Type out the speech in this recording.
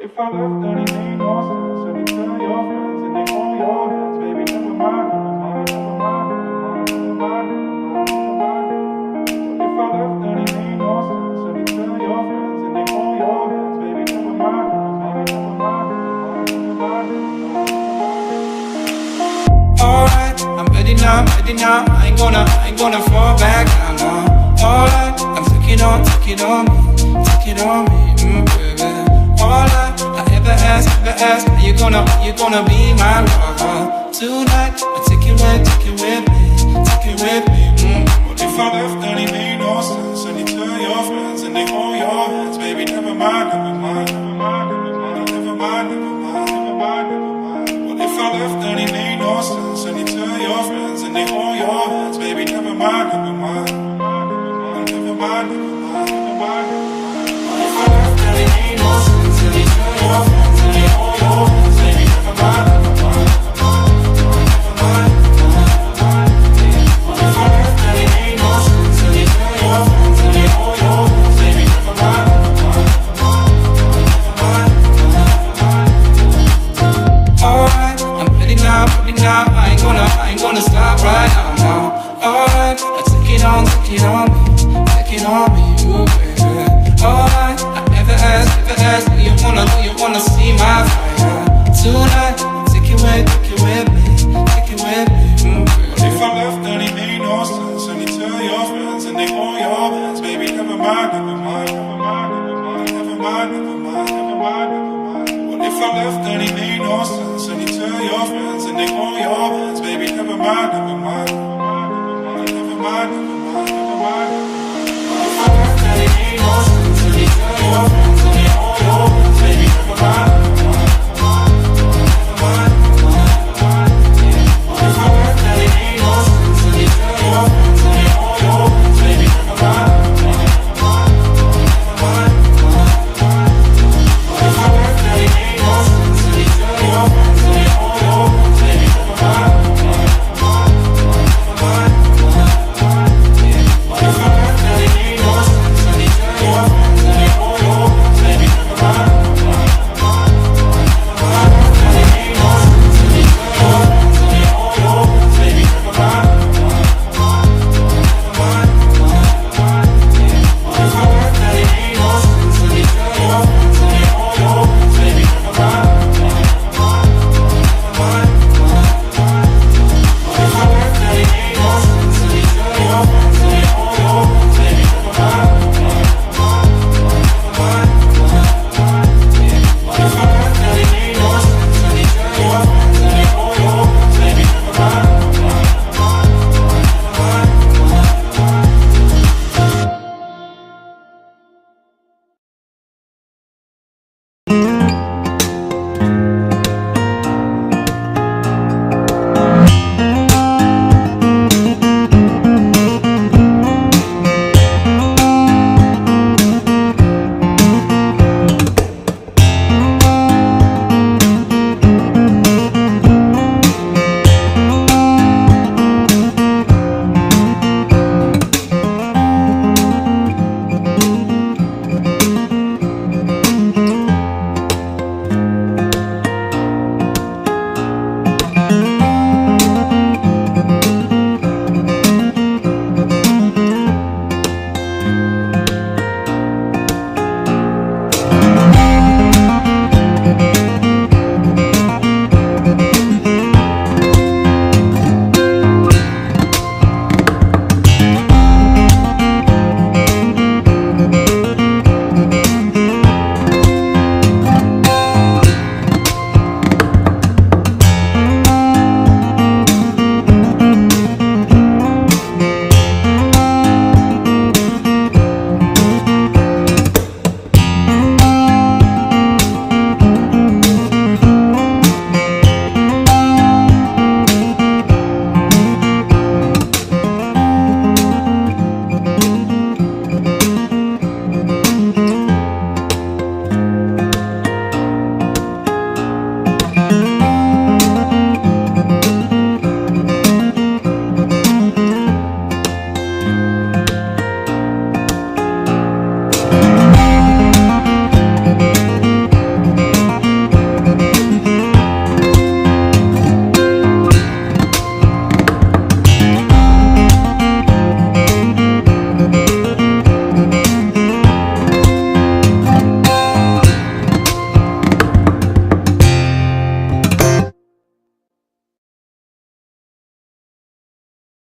if I left, then it made no sense. And you tell your friends and they hold your hands, baby, never mind, never mind, never mind, never mind, never mind, never mind, never mind. If I left, then it made no sense. And you tell your friends and they hold your hands, baby, never mind, never mind, never mind, never mind, never mind. Alright, I'm ready now, I ain't gonna fall back now, no. Alright, I'm take it on me, baby. All I ever ask, are you gonna be my lover? Tonight, I take it with me, What if I left, then it made no sense. And you tell your friends and they hold your hands, baby, never mind, never mind, never mind, never mind, never mind, never mind, never mind. What if I left, then it made no sense. And you tell your friends and they hold your hands, baby, never mind, never mind, never mind, never mind, never mind. What if I left, then it made no sense. And you tell your friends and they hold your hands, baby, never mind, never mind, never mind, never mind. What if I left, then it made no sense. And you tell your friends and they hold your hands, baby, never mind, never mind, never mind, never mind. Alright, I'm ready now, I ain't gonna stop right now, no. Alright, I take it on me, ooh, baby. Alright, I ever ask, do you wanna see my fire? Tonight, take it with me, baby. What if I left, then it made no sense. And you tell your friends and they hold your hands, baby, never mind, never mind, never mind, never mind, never mind, never mind, never mind. What if I left, then it made no sense. And you tell your friends and they hold your hands, baby, never mind, never mind, never mind, never mind, never mind, never mind.